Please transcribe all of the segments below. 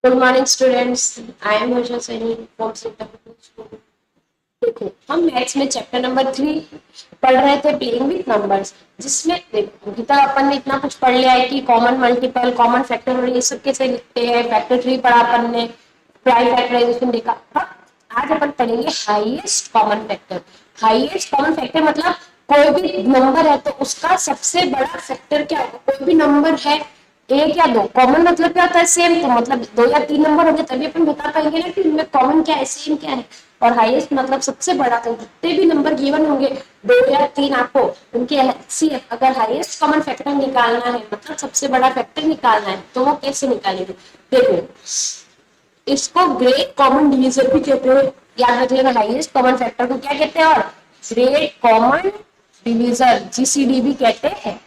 Good morning students. I am Harsha Saini from centre public school. देखो, हम maths में chapter number 3 पढ़ रहे थे, प्लेइंग विद नंबर्स, जिसमें देखो अभी तक अपन ने इतना कुछ पढ़ लिया है कि कॉमन मल्टीपल, कॉमन फैक्टर, ये सब कैसे लिखते हैं, फैक्टर ट्री पढ़ा अपन ने, प्राइम फैक्टराइजेशन देखा। अब आज अपन पढ़ेंगे highest common factor. Highest common factor मतलब कोई भी नंबर है तो उसका सबसे बड़ा फैक्टर क्या होगा। कोई भी नंबर है एक या दो, कॉमन मतलब क्या होता है, सेम, तो मतलब दो या तीन नंबर होंगे तभी अपन बता पाएंगे ना कि इनमें कॉमन क्या है, सेम क्या है। और हाईएस्ट मतलब सबसे बड़ा, तो जितने भी नंबर गिवन होंगे दो या तीन, आपको उनके एचसीएफ अगर हाईएस्ट कॉमन फैक्टर निकालना है, मतलब सबसे बड़ा फैक्टर निकालना है, तो वो कैसे निकालेंगे। देखो, इसको ग्रेट कॉमन डिवीजर भी कहते हैं, याद रख लेना। हाईएस्ट कॉमन फैक्टर को क्या कहते हैं, और ग्रेट कॉमन डिवीजर जीसीडी भी कहते हैं।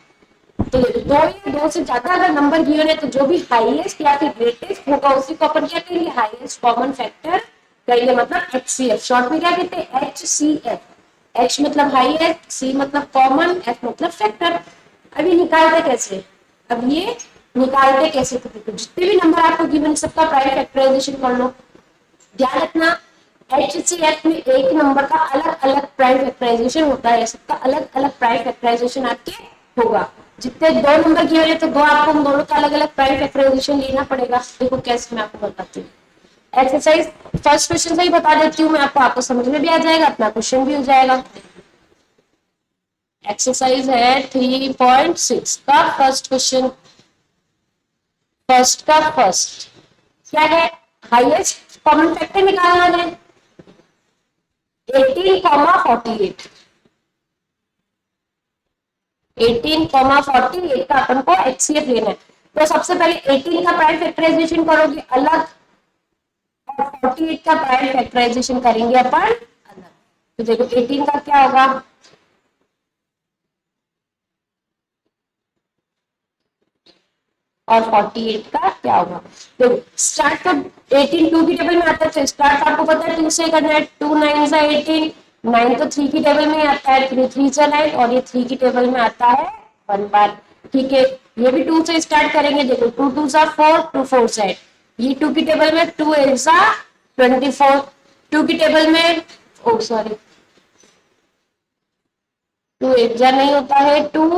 तो दो या दो से ज्यादा अगर नंबर गिवन है तो जो भी हाईएस्ट या फिर ग्रेटेस्ट होगा उसी को अपन क्या कहेंगे, हाईएस्ट कॉमन फैक्टर कहेंगे, मतलब एचसीएफ। शॉर्ट में क्या कहते हैं, एचसीएफ। एच मतलब हाईएस्ट, सी मतलब कॉमन, एफ मतलब फैक्टर। अभी निकालते कैसे, अब ये निकालते कैसे, तो देखो जितने भी नंबर आपको गिवन सबका प्राइम फैक्टराइजेशन कर लो। ध्यान रखना, एचसीएफ में एक नंबर का अलग अलग प्राइम फैक्टराइजेशन होता है, सबका अलग अलग प्राइम फैक्टराइजेशन आपके होगा। जितने दो नंबर किए हैं तो दो आपको उन दोनों का अलग अलग प्राइम फैक्टराइजेशन लेना पड़ेगा। देखो कैसे, मैं आपको बताती हूँ। एक्सरसाइज फर्स्ट क्वेश्चन से ही बता देती हूँ मैं आपको समझ में भी आ जाएगा, अपना क्वेश्चन भी हो जाएगा। एक्सरसाइज है 3.6 का फर्स्ट क्वेश्चन। फर्स्ट का फर्स्ट क्या है, हाईएस्ट कॉमन फैक्टर निकालना है 18,48। 18,48 का अपन को एचसीएफ लेना है। तो सबसे पहले 18 का प्राइम फैक्टराइजेशन करोगे अलग, और 48 का प्राइम फैक्टराइजेशन करेंगे अपन अलग। तो देखो 18 का क्या होगा, और 48 का क्या होगा। देखो स्टार्ट तो 18 2 की टेबल में आता है, तो स्टार्ट आपको पता है 2 से करना है। 2 9 से 18, 9 तो 3 की टेबल में आता है, 3 3 से 9, और ये 3 की टेबल में आता है 1 बार। ठीक है, ये भी 2 से स्टार्ट करेंगे। देखो 2 2 सा 4, 2 4 से, ये 2 की टेबल में 2 8 सा 24, 2 की टेबल में, ओ सॉरी 2 8 जा नहीं होता है, 2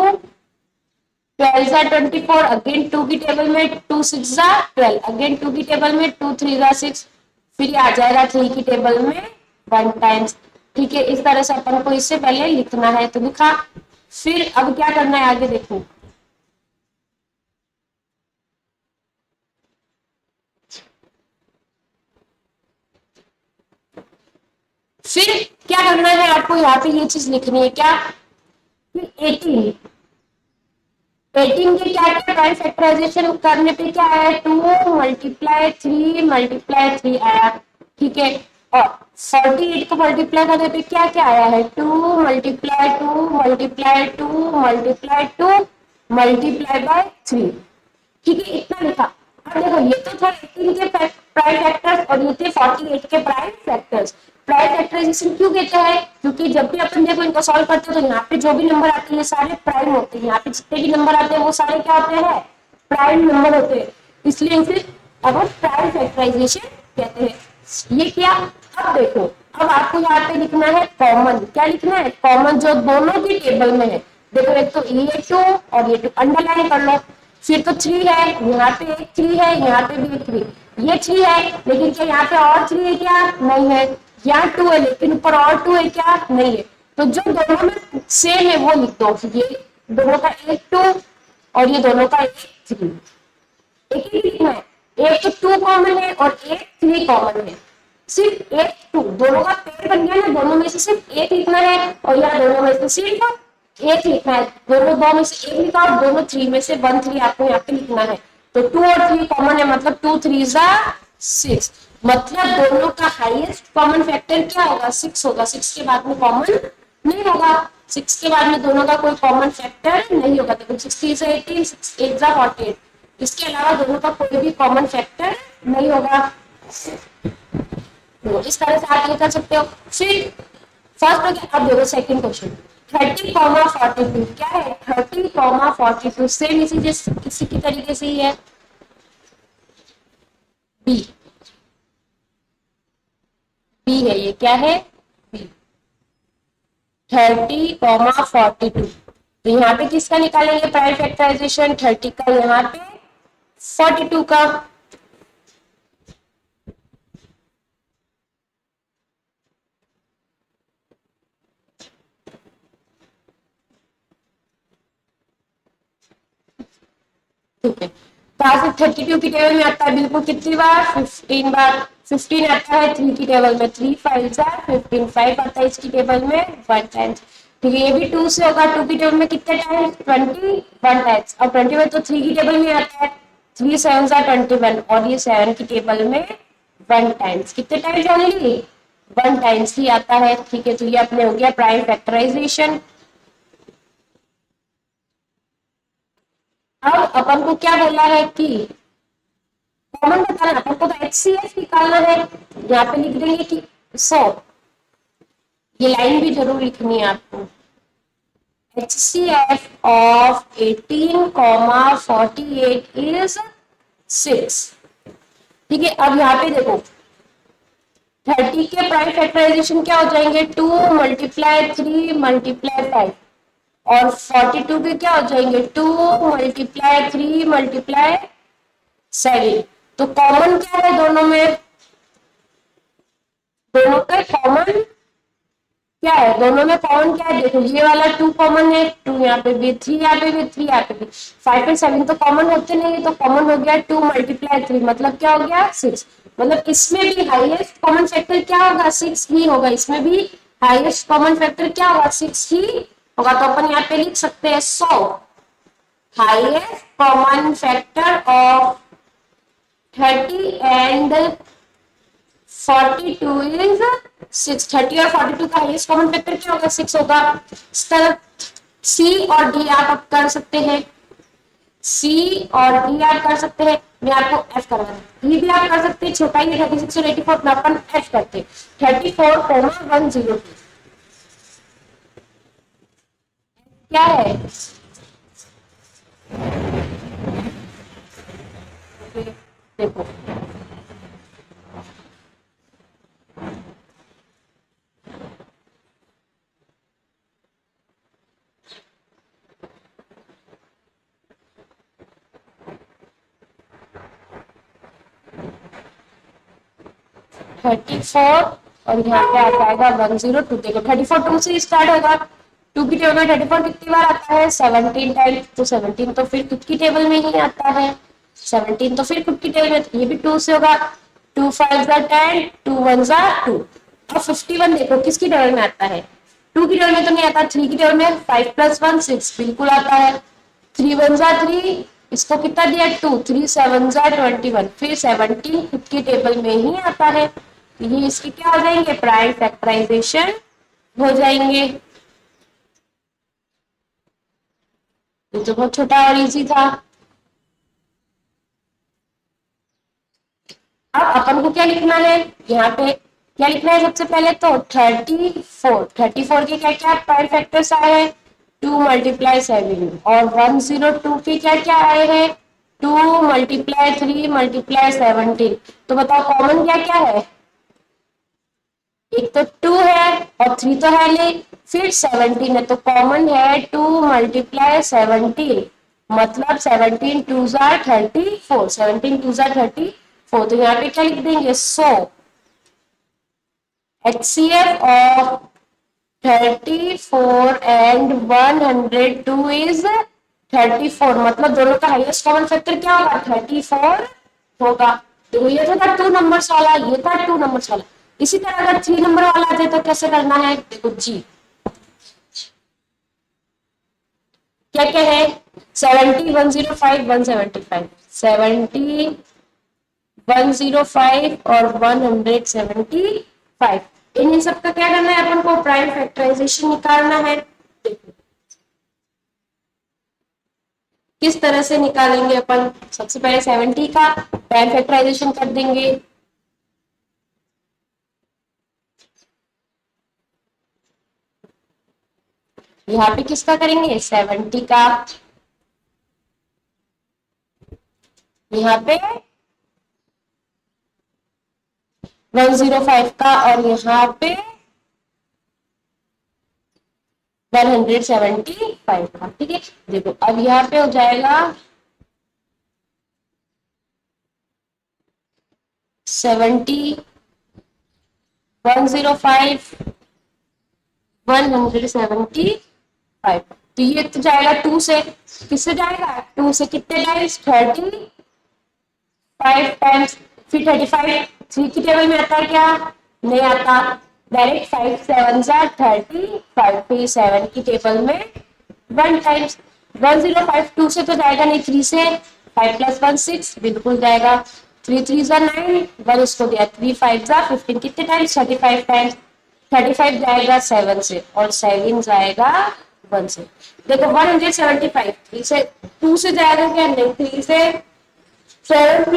12 जा 24, अगेन 2 की टेबल में 2 6 जा 12, अगेन 2 की टेबल में 2 3 जा 6, फिर आ जाएगा 3 की टेबल में 1 टाइम्स। ठीक है, इस तरह से अपन को इससे पहले लिखना है, तो लिखा। फिर अब क्या करना है आगे देखो, फिर क्या करना है आपको, यहाँ पे ये चीज लिखनी है क्या, 18, 18 के क्या क्या प्राइम फैक्टराइजेशन करने पे क्या आया, 2 मल्टीप्लाई 3 मल्टीप्लाई 3 आया। ठीक है, और 48 को मल्टीप्लाई करने पे क्या क्या आया है, 2 multiply 2 multiply 2 multiply 2 multiply by 3। ठीक है, इतना लिखा। अब देखो ये तो था 18 के प्राइम फैक्टर्स, और ये थे 48 के प्राइम फैक्टर्स। प्राइम फैक्टराइजेशन क्यों कहते हैं, क्योंकि जब भी अपन देखो इनको सॉल्व करते हैं तो यहाँ पे जो भी नंबर आते हैं सारे प्राइम होते हैं, यहाँ पे जितने भी नंबर आते हैं वो सारे क्या होते हैं, प्राइम नंबर होते हैं। इसलिए इसे अब प्राइम फैक्टराइजेशन कहते हैं। ये क्या, अब देखो, अब आपको यहाँ पे लिखना है कॉमन। क्या लिखना है, कॉमन जो दोनों की टेबल में है। देखो एक तो ये 2 और ये 2 अंडरलाइन कर लो। फिर तो 3 है, यहाँ पे एक 3 है, यहाँ पे भी एक 3, ये 3 है, लेकिन क्या यहाँ पे और 3 है क्या, नहीं है। यहाँ 2 है लेकिन ऊपर और 2 है क्या, नहीं है। तो जो दोनों में सेम है वो लिख दो, ये दोनों का एक 2 और ये दोनों का एक 3, एक ही लिखना है। एक तो 2 कॉमन है और एक 3 कॉमन है, सिर्फ एक 2, दोनों का पेयर बन गया ना, दोनों में से सिर्फ एक लिखना है, और यहाँ दोनों में से सिर्फ एक लिखना है। दोनों दो में से एक लिखा और दोनों 3 में से 1 3 आपको यहाँ पे लिखना है। तो 2 और 3 कॉमन है, मतलब 2 3 जा 6, मतलब दोनों का हाईएस्ट कॉमन फैक्टर क्या होगा, 6 होगा। 6 के बाद में कॉमन नहीं होगा, 6 के बाद में दोनों का कोई कॉमन फैक्टर नहीं होगा। देखो 16 से 18, 6 8 जा 48, इसके अलावा दोनों का कोई भी कॉमन फैक्टर नहीं होगा। तो इस तरह से आप ये कर सकते हो। फिर फर्स्ट हो गया, अब देखो सेकंड क्वेश्चन, 30,42 क्या है, 30,42 सेम इसी जैसे किसी की तरीके से ही है। बी, बी है ये, क्या है बी। 30,42, तो यहाँ पे किसका निकालेंगे प्राइम फैक्टराइजेशन, 30 का, यहाँ पे 42 का। ठीक है, तो आज 32 की टेबल में आता है बिल्कुल कितनी बार, 15 बार। 15 आता है 3 की टेबल में, 3 5 जार 15, 5 आता है इसकी टेबल में 1 टाइम्स। ठीक है, ये भी 2 से होगा, 2 की टेबल में कितने टाइम्स, 21 टाइम्स। और 21 तो 3 की टेबल में आता है, 3 7 जार 21, और ये 7 की टेबल में 1 टाइम्स, कितने टाइम्स ओनली 1 टाइम्स ही आता है। ठीक है, तो ये अपने हो गया प्राइम फैक्टराइजेशन। अब अपन को क्या बोला है कि कॉमन बताना, अपन को तो HCF निकालना है। यहाँ पे लिख देंगे कि 100, ये लाइन भी जरूर लिखनी है आपको। HCF of 18,48 is 6। ठीक है, अब यहाँ पे देखो 30 के प्राइम फैक्टराइजेशन क्या हो जाएंगे, 2 मल्टीप्लाई 3 मल्टीप्लाई 5, और 42 के क्या हो जाएंगे, 2 मल्टीप्लाई 3 मल्टीप्लाई 7। तो कॉमन क्या है दोनों में, दोनों का कॉमन क्या है, दोनों में कॉमन क्या है, देखो ये वाला 2 कॉमन है, 2 यहाँ पे भी, 3 यहाँ पे भी, 3 यहाँ पे भी। 5 और 7 तो कॉमन होते नहीं है, तो कॉमन हो गया 2 मल्टीप्लाई 3, मतलब क्या हो गया 6। मतलब इसमें भी हाईएस्ट कॉमन फैक्टर क्या होगा, 6 ही होगा। इसमें भी हाईएस्ट कॉमन फैक्टर क्या होगा, 6 ही होगा। तो अपन यहाँ पे लिख सकते हैं 100 highest common factor of 30 and 42 is 6। 30 और 42 का हाईएस्ट कॉमन फैक्टर क्या होगा, 6 होगा। इस तरह सी और डी आप कर सकते हैं, सी और डी आप कर सकते हैं। मैं आपको एफ करवा दूं, ये भी आप कर सकते हैं, छोटा ही 36 और 84 में अपन एफ करते हैं। 34,102 क्या है, देखो 34 और यहाँ पे आ जाएगा 102। देखो 34 2 से स्टार्ट होगा, 2 की टेबल में 34 कितनी बार आता है, 17 टाइम्स। तो 17 तो फिर खुद की टेबल में ही आता है, 17 तो फिर खुद की टेबल में, तो ये भी 2 से होगा। 2 5 जार 10, 2 1 जार 2। और 51 देखो किसकी टेबल में आता है, 2 की टेबल में तो नहीं आता, 3 की टेबल में 5 + 1 6 बिल्कुल आता है। 3 1 जार 3, इसको कितना दिया 2, 3 7 जार 21, फिर 17 खुद की टेबल में ही आता है। ये इसके क्या हो जाएंगे, प्राइम फैक्टराइजेशन हो जाएंगे। ये तो बहुत छोटा और इजी था। अब अपन को क्या लिखना है, यहाँ पे क्या लिखना है, सबसे पहले तो 34। 34 के क्या क्या प्राइम फैक्टर्स आए हैं, 2 मल्टीप्लाई 7, और 102 के क्या क्या आए हैं, 2 मल्टीप्लाई 3 मल्टीप्लाई 17। तो बताओ कॉमन क्या क्या है, एक तो 2 है और 3 तो है नहीं, फिर 17 है, तो कॉमन है 2 मल्टीप्लाई 17, मतलब 17 2 जार 34, 17 2 जार 34। तो यहाँ पे क्या लिख देंगे, 100 HCF ऑफ 34 एंड 102 इज 34, मतलब दोनों का हाईएस्ट कॉमन फैक्टर क्या होगा, 34 होगा। तो ये तो था 2 नंबर्स वाला, ये था 2 नंबर्स वाला। इसी तरह अगर 3 नंबर वाला आ जाए तो कैसे करना है, देखो जी क्या क्या है, 70 105 175, 70 105 और 175। इन सब का क्या करना है, अपन को प्राइम फैक्टराइजेशन निकालना है। किस तरह से निकालेंगे अपन, सबसे पहले 70 का प्राइम फैक्टराइजेशन कर देंगे। यहाँ पे किसका करेंगे, 70 का, यहाँ पे 105 का, और यहाँ पे 175 का। ठीक है, देखो अब यहाँ पे हो जाएगा 70, 105, 175। तो ये तो जाएगा 2 से, किससे जाएगा 2 से, कितने टाइम्स 35 टाइम्स। फिर 35 3 की टेबल में आता है क्या, नहीं आता, डायरेक्ट 5 7 जा 35, फिर 7 की टेबल में 1 टाइम्स। 105 2 से तो जाएगा नहीं, 3 से, 5 + 1 6 बिल्कुल जाएगा, 3 3 जा 9, 1 इसको दिया, 3 5 जा 15, कितने टाइम्स 35 टाइम्स। 35 जाएगा 7 से, और 7 जाएगा 1 से। देखो 175 3 से, 2 से जाएगा क्या, नहीं, 3 से 7 +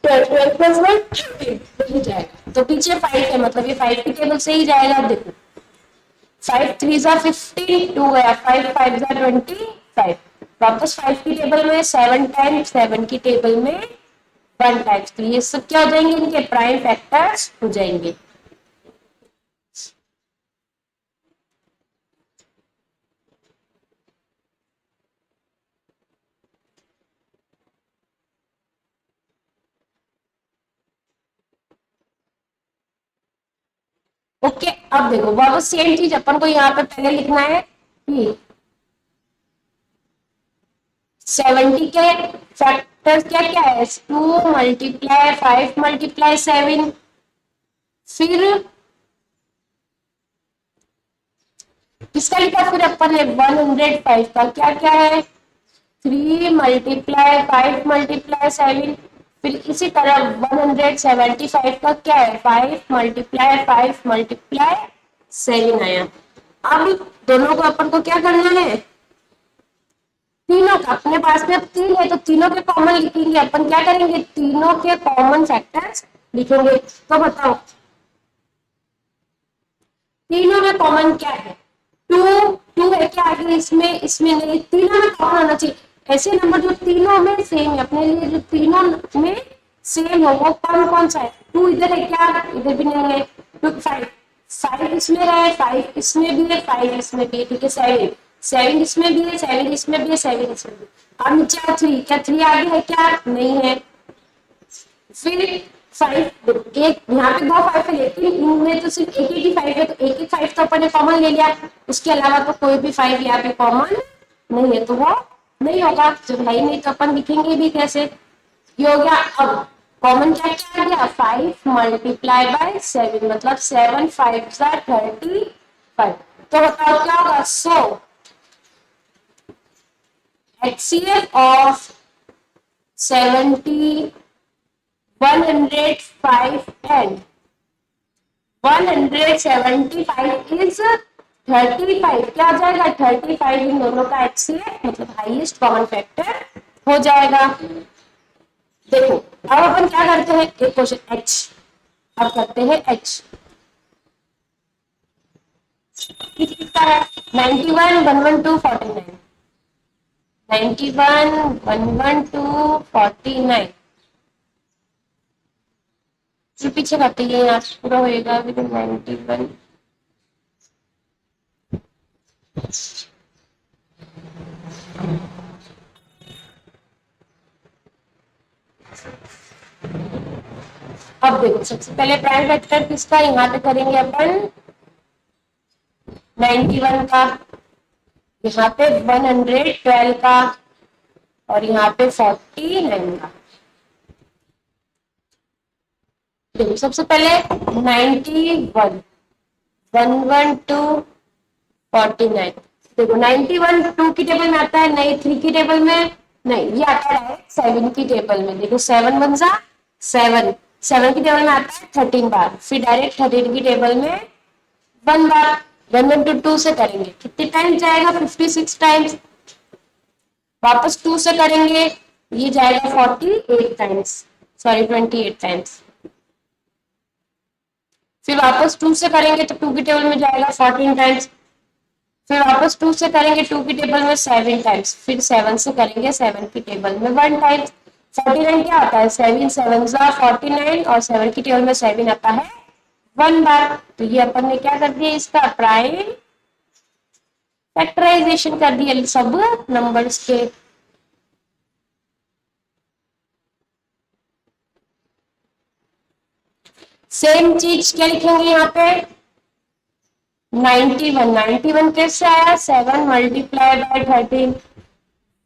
12 + 1 13 जाएगा, तो पीछे 5 है, मतलब ये 5 की टेबल से ही जाएगा। देखो 5 3 जा 15, 2 गया, 5 5 जा 25, वापस 5 की टेबल में 7 टाइम्स, 7 की टेबल में 1 टाइम्स। तो ये सब क्या हो जाएंगे, इनके प्राइम फैक्टर्स हो जाएंगे। ओके, अब देखो वापस सेम चीज अपन को यहाँ पे पहले लिखना है कि 70 के फैक्टर्स क्या क्या है, 2 × 5 × 7, फिर किसका लिखा, फिर अपन ने 105 का क्या क्या है, 3 × 5 × 7, फिर इसी तरह 175 का क्या है, 5 × 5 × 7 आया। अब दोनों को अपन को क्या करना है, तीनों का, अपने पास में अब 3 है तो तीनों के कॉमन लिखेंगे अपन, क्या करेंगे, तीनों के कॉमन फैक्टर्स लिखेंगे। तो बताओ तीनों में कॉमन क्या है, 2 2 है क्या आगे, इसमें इसमें नहीं, तीनों में कॉमन होना चाहिए। ऐसे नंबर जो तीनों में सेम है, अपने लिए जो तीनों में सेम हो वो कौन कौन सा है, 2 इधर है क्या, इधर भी नहीं है, 2 5 5 इसमें है, 5 इसमें भी है, 5 इसमें भी है, ठीक है, 7 7 इसमें भी है, 7 इसमें भी है, 7 इसमें भी। अब नीचे 3, क्या 3 आगे है क्या, नहीं है। फिर 5, एक यहाँ पे 2 5 है, लेकिन इनमें तो सिर्फ एक ही 5 है, तो एक ही 5 तो अपन ने कॉमन ले लिया, उसके अलावा तो कोई भी 5 यहाँ पे कॉमन नहीं है, तो वो नहीं होगा, जब है ही नहीं तो अपन लिखेंगे भी कैसे। ये हो गया। अब कॉमन क्या क्या आ गया, 5 × 7, मतलब 7 5 35। तो बताओ क्या होगा, सो HCF ऑफ 70, 105 and 175 is 35। क्या आ जाएगा, 35 इन दोनों का HCF मतलब हाईएस्ट कॉमन फैक्टर हो जाएगा। देखो अब अपन क्या करते हैं, एक क्वेश्चन H, अब करते हैं H किसका है, 91 112 49, 91 112 49, फिर पीछे काटिए, यहाँ पूरा होएगा, फिर 91। अब देखो सबसे पहले प्राइम वेक्टर किसका, यहाँ पे करेंगे अपन 91 का, यहाँ पे 112 का, और यहाँ पे 49 का। देखो सबसे पहले 91 112 49। देखो 91 2 की टेबल में आता है, नहीं 3 की टेबल में नहीं, ये आता है 7 की टेबल में। देखो 7 1 जा 7, 7 की टेबल में आता है 13 बार, फिर डायरेक्ट 13 की टेबल में 1 बार। 112 से करेंगे कितने टाइम जाएगा, 56 टाइम्स। वापस 2 से करेंगे, ये जाएगा 48 टाइम्स, सॉरी 28 टाइम्स। फिर वापस 2 से करेंगे तो 2 की टेबल में जाएगा 14 टाइम्स। फिर वापस 2 से करेंगे 2 की टेबल में 7 टाइम्स। फिर 7 से करेंगे 7 की टेबल में 1 टाइम्स। 49 क्या होता है, 7 7 49 और 7 की टेबल में 7 आता है 1 बार। तो ये अपन ने क्या कर दिया, इसका प्राइम फैक्टराइजेशन कर दिया सब नंबर्स के। सेम चीज क्या लिखेंगे यहाँ पे, 91, 91 कैसे आया, 7 मल्टीप्लाई बाय 13।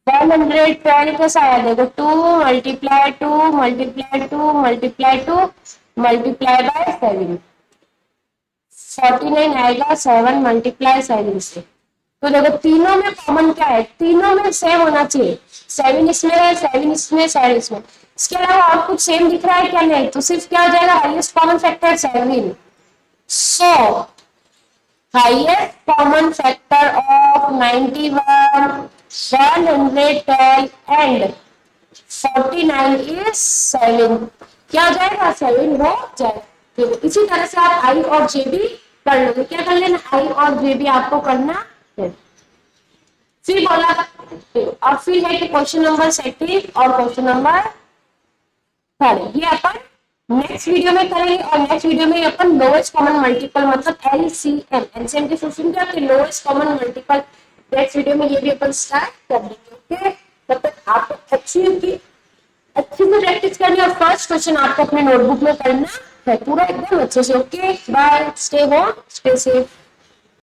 112 कैसे आया, देखो 2 multiply 2 multiply 2 multiply 2 multiply by 7। 49 आएगा 7 मल्टीप्लाई 7 से। तो देखो तीनों में कॉमन क्या है, तीनों में सेम होना चाहिए, 7 इसमें है, 7 इसमें, 7 इसमें। इसके अलावा और कुछ सेम दिख रहा है क्या, नहीं, तो सिर्फ क्या हो जाएगा, highest common factor 7। So highest common factor of 91, 112 and 49 is 7। क्या हो जाएगा, 7 हो जाएगा। तो इसी तरह से आप आई और जे भी कर लोगे, क्या कर लेना, आई और जे भी आपको करना है। फिर बोला, और फिर है कि क्वेश्चन नंबर 37 और क्वेश्चन नंबर 30, ये अपन नेक्स्ट वीडियो में करेंगे। और नेक्स्ट वीडियो में अपन लोएस्ट कॉमन मल्टीपल मतलब एलसीएम, एलसीएम की फुल फॉर्म क्या होती है, lowest common multiple. Next video में ये भी अपन स्टार्ट कर देंगे। ओके, तब तक आपको अच्छी से प्रैक्टिस करनी है और फर्स्ट क्वेश्चन आपको अपने नोटबुक में करना है पूरा एकदम अच्छे से। Okay bye, stay home, stay safe.